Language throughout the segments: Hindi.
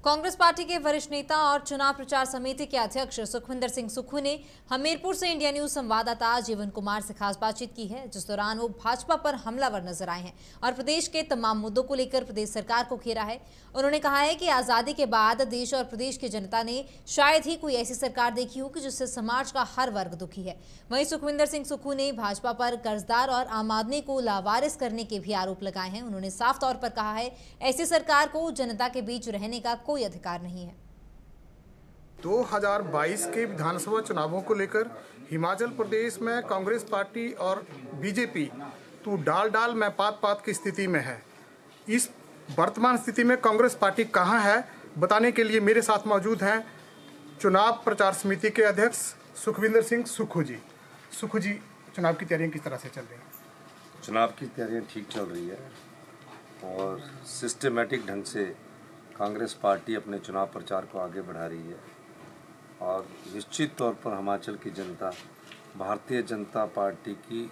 कांग्रेस पार्टी के वरिष्ठ नेता और चुनाव प्रचार समिति के अध्यक्ष सुखविंदर सिंह सुक्खू ने हमीरपुर से इंडिया न्यूज संवाददाता जीवन कुमार से खास बातचीत की है, जिस दौरान वो भाजपा पर हमलावर नजर आए हैं और प्रदेश के तमाम मुद्दों को लेकर प्रदेश सरकार को घेरा है। उन्होंने कहा है कि आजादी के बाद देश और प्रदेश की जनता ने शायद ही कोई ऐसी सरकार देखी हो कि जिससे समाज का हर वर्ग दुखी है। वहीं सुखविंदर सिंह सुक्खू ने भाजपा पर कर्जदार और आम आदमी को लावारिस करने के भी आरोप लगाए हैं। उन्होंने साफ तौर पर कहा है, ऐसी सरकार को जनता के बीच रहने का कोई अधिकार नहीं है। 2022 के विधानसभा चुनावों को लेकर हिमाचल प्रदेश में कांग्रेस पार्टी और बीजेपी तो डाल में पात की स्थिति में है। इस वर्तमान स्थिति में कांग्रेस पार्टी कहां है, बताने के लिए मेरे साथ मौजूद हैं चुनाव प्रचार समिति के अध्यक्ष सुखविंदर सिंह सुक्खू जी। सुक्खू जी, चुनाव की तैयारियां किस तरह से चल रही हैं? चुनाव की तैयारियां ठीक चल रही है और सिस्टमेटिक ढंग से कांग्रेस पार्टी अपने चुनाव प्रचार को आगे बढ़ा रही है और निश्चित तौर पर हिमाचल की जनता भारतीय जनता पार्टी की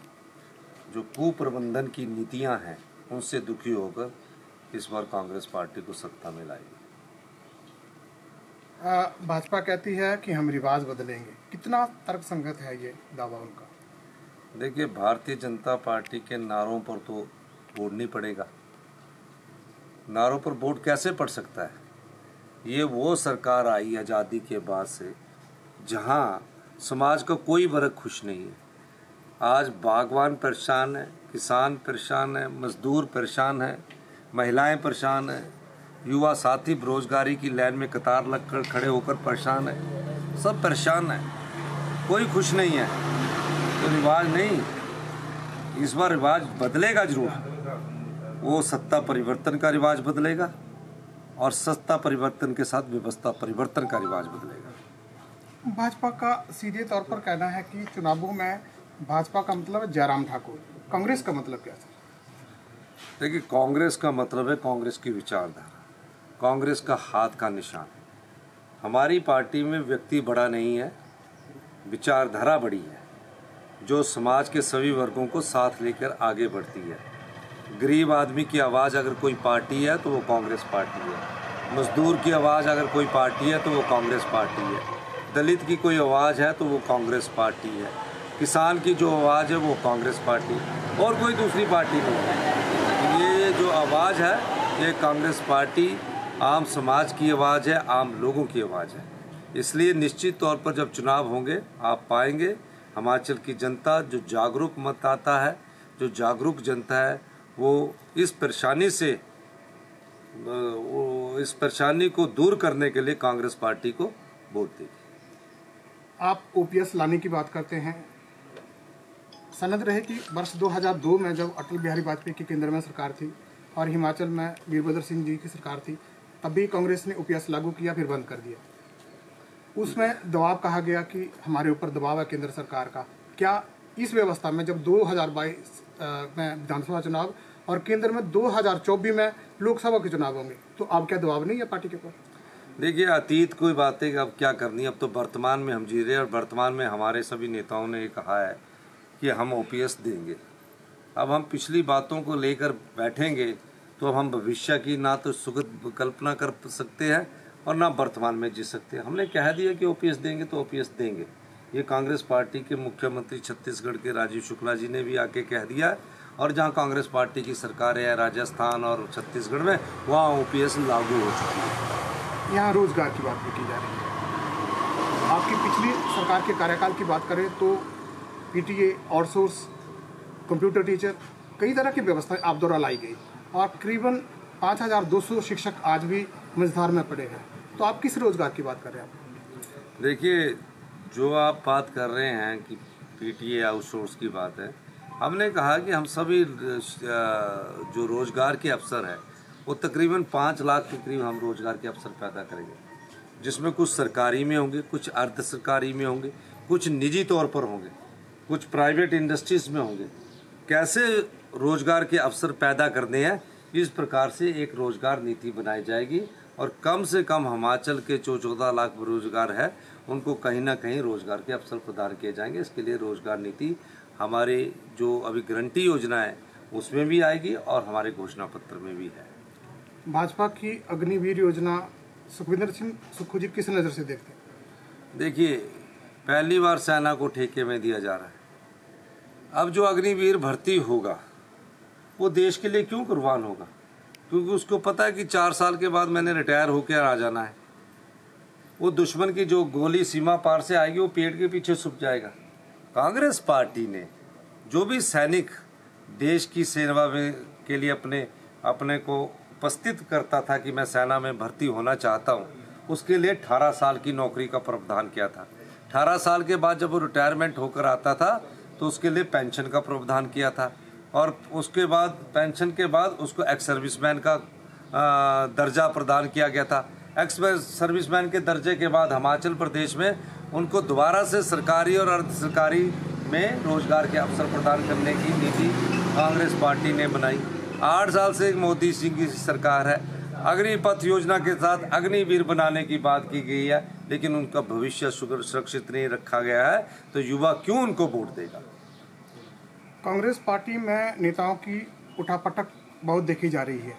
जो कुप्रबंधन की नीतियां हैं उनसे दुखी होकर इस बार कांग्रेस पार्टी को सत्ता में लाएगी। भाजपा कहती है कि हम रिवाज बदलेंगे, कितना तर्कसंगत है ये दावा उनका? देखिए, भारतीय जनता पार्टी के नारों पर तो वोट नहीं पड़ेगा। नारों पर वोट कैसे पड़ सकता है? ये वो सरकार आई आज़ादी के बाद से जहां समाज का कोई वर्ग खुश नहीं है। आज बागवान परेशान है, किसान परेशान है, मजदूर परेशान है, महिलाएं परेशान है, युवा साथी बेरोजगारी की लाइन में कतार लगकर खड़े होकर परेशान है। सब परेशान है, कोई खुश नहीं है। तो रिवाज नहीं, इस बार रिवाज बदलेगा जरूर। वो सत्ता परिवर्तन का रिवाज बदलेगा और सत्ता परिवर्तन के साथ व्यवस्था परिवर्तन का रिवाज बदलेगा। भाजपा का सीधे तौर पर कहना है कि चुनावों में भाजपा का मतलब है जयराम ठाकुर, कांग्रेस का मतलब क्या है? देखिए, कांग्रेस का मतलब है कांग्रेस की विचारधारा, कांग्रेस का हाथ का निशान। हमारी पार्टी में व्यक्ति बड़ा नहीं है, विचारधारा बड़ी है जो समाज के सभी वर्गों को साथ लेकर आगे बढ़ती है। गरीब आदमी की आवाज़ अगर कोई पार्टी है तो वो कांग्रेस पार्टी है। मजदूर की आवाज़ अगर कोई पार्टी है तो वो कांग्रेस पार्टी है। दलित की कोई आवाज़ है तो वो कांग्रेस पार्टी है। किसान की जो आवाज़ है वो कांग्रेस पार्टी है और कोई दूसरी पार्टी नहीं है। ये जो आवाज़ है ये कांग्रेस पार्टी आम समाज की आवाज़ है, आम लोगों की आवाज़ है। इसलिए निश्चित तौर पर जब चुनाव होंगे आप पाएंगे हिमाचल की जनता जो जागरूक मतदाता है, जो जागरूक जनता है, वो इस परेशानी को दूर करने के लिए कांग्रेस पार्टी को वोट देगी। आप ओपीएस लाने की बात करते हैं। सनद रहे कि वर्ष 2002 में जब अटल बिहारी वाजपेयी की केंद्र में सरकार थी और हिमाचल में वीरभद्र सिंह जी की सरकार थी, तब भी कांग्रेस ने ओपीएस लागू किया, फिर बंद कर दिया। उसमें दबाव कहा गया कि हमारे ऊपर दबाव है केंद्र सरकार का। क्या इस व्यवस्था में जब 2022 में विधानसभा चुनाव और केंद्र में 2024 में लोकसभा के चुनाव होंगे, तो अब क्या दबाव नहीं है पार्टी के ऊपर? देखिए, अतीत कोई बातें अब क्या करनी, अब तो वर्तमान में हम जी रहे हैं और वर्तमान में हमारे सभी नेताओं ने कहा है कि हम ओपीएस देंगे। अब हम पिछली बातों को लेकर बैठेंगे तो अब हम भविष्य की ना तो सुगत कल्पना कर सकते हैं और ना वर्तमान में जी सकते हैं। हमने कह दिया कि ओपीएस देंगे तो ओपीएस देंगे। ये कांग्रेस पार्टी के मुख्यमंत्री छत्तीसगढ़ के राजीव शुक्ला जी ने भी आके कह दिया है और जहां कांग्रेस पार्टी की सरकार है राजस्थान और छत्तीसगढ़ में, वहां ओपीएस लागू हो चुकी है। यहाँ रोजगार की बात भी की जा रही है। आपकी पिछली सरकार के कार्यकाल की बात करें तो पीटीए, आउटसोर्स, कंप्यूटर टीचर, कई तरह की व्यवस्थाएं आप द्वारा लाई गई और करीबन 5200 शिक्षक आज भी मझधार में पड़े हैं। तो आप किस रोजगार की बात कर रहे हैं? देखिए, जो आप बात कर रहे हैं कि पीटीए आउटसोर्स की बात है, हमने कहा कि हम सभी जो रोजगार के अवसर है वो तकरीबन 5 लाख के करीब हम रोजगार के अवसर पैदा करेंगे, जिसमें कुछ सरकारी में होंगे, कुछ अर्ध सरकारी में होंगे, कुछ निजी तौर पर होंगे, कुछ प्राइवेट इंडस्ट्रीज में होंगे। कैसे रोजगार के अवसर पैदा करने हैं, इस प्रकार से एक रोजगार नीति बनाई जाएगी और कम से कम हिमाचल के जो 14 लाख बेरोजगार है उनको कहीं ना कहीं रोजगार के अवसर प्रदान किए जाएंगे। इसके लिए रोजगार नीति हमारे जो अभी गारंटी योजना है उसमें भी आएगी और हमारे घोषणा पत्र में भी है। भाजपा की अग्निवीर योजना सुखविंदर सिंह सुक्खू जी किस नज़र से देखते हैं? देखिए, पहली बार सेना को ठेके में दिया जा रहा है। अब जो अग्निवीर भर्ती होगा वो देश के लिए क्यों कुर्बान होगा? क्योंकि उसको पता है कि 4 साल के बाद मैंने रिटायर होकर आ जाना है। वो दुश्मन की जो गोली सीमा पार से आएगी वो पेट के पीछे छुप जाएगा। कांग्रेस पार्टी ने जो भी सैनिक देश की सेवा में के लिए अपने को उपस्थित करता था कि मैं सेना में भर्ती होना चाहता हूँ, उसके लिए 18 साल की नौकरी का प्रावधान किया था। 18 साल के बाद जब वो रिटायरमेंट होकर आता था तो उसके लिए पेंशन का प्रावधान किया था, और उसके बाद पेंशन के बाद उसको एक्स सर्विसमैन का दर्जा प्रदान किया गया था। एक्स सर्विसमैन के दर्जे के बाद हिमाचल प्रदेश में उनको दोबारा से सरकारी और अर्ध सरकारी में रोजगार के अवसर प्रदान करने की नीति कांग्रेस पार्टी ने बनाई। 8 साल से मोदी सिंह की सरकार है। अग्निपथ योजना के साथ अग्निवीर बनाने की बात की गई है, लेकिन उनका भविष्य सुरक्षित नहीं रखा गया है, तो युवा क्यों उनको वोट देगा? कांग्रेस पार्टी में नेताओं की उठापटक बहुत देखी जा रही है।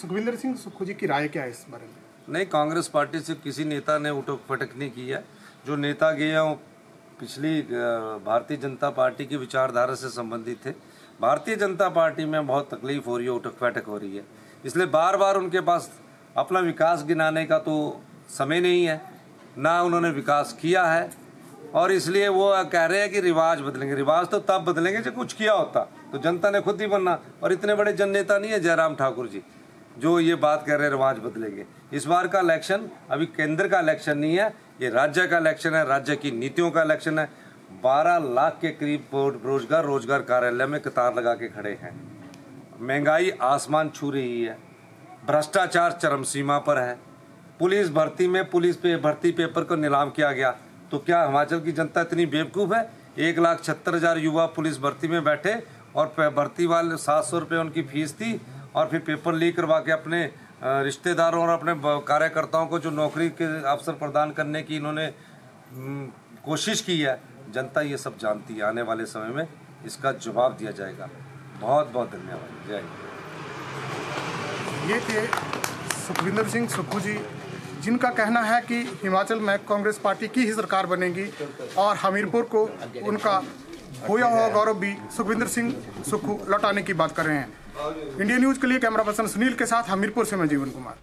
सुखविंदर सिंह सुक्खू जी की राय क्या है इस बारे में? नहीं, कांग्रेस पार्टी से किसी नेता ने उठक पटक नहीं की है। जो नेता गए हैं वो पिछली भारतीय जनता पार्टी की विचारधारा से संबंधित थे। भारतीय जनता पार्टी में बहुत तकलीफ हो रही है, उठक पटक हो रही है, इसलिए बार बार उनके पास अपना विकास गिनाने का तो समय नहीं है, ना उन्होंने विकास किया है, और इसलिए वो कह रहे हैं कि रिवाज बदलेंगे। रिवाज तो तब बदलेंगे जब कुछ किया होता, तो जनता ने खुद ही बनना। और इतने बड़े जन नेता नहीं है जयराम ठाकुर जी जो ये बात कह रहे हैं रिवाज बदलेंगे। इस बार का इलेक्शन अभी केंद्र का इलेक्शन नहीं है, ये राज्य का इलेक्शन है, राज्य की नीतियों का इलेक्शन है। 12 लाख के करीब रोजगार कार्यालय में कतार लगा के खड़े हैं। महंगाई आसमान छू रही है, भ्रष्टाचार चरम सीमा पर है। पुलिस भर्ती में भर्ती पेपर को नीलाम किया गया, तो क्या हिमाचल की जनता इतनी बेवकूफ़ है? 1,76,000 युवा पुलिस भर्ती में बैठे और भर्ती वाले 700 रुपये उनकी फीस थी, और फिर पेपर लीक करवा के अपने रिश्तेदारों और अपने कार्यकर्ताओं को जो नौकरी के अवसर प्रदान करने की इन्होंने कोशिश की है। जनता ये सब जानती है। आने वाले समय में इसका जवाब दिया जाएगा। बहुत बहुत धन्यवाद। जय हिंद। ये थे सुखविंदर सिंह सुक्खू जी, जिनका कहना है कि हिमाचल में कांग्रेस पार्टी की ही सरकार बनेगी, और हमीरपुर को उनका खोया हुआ गौरव भी सुखविंदर सिंह सुक्खू लौटाने की बात कर रहे हैं। इंडिया न्यूज़ के लिए कैमरा पर्सन सुनील के साथ हमीरपुर से मैं जीवन कुमार।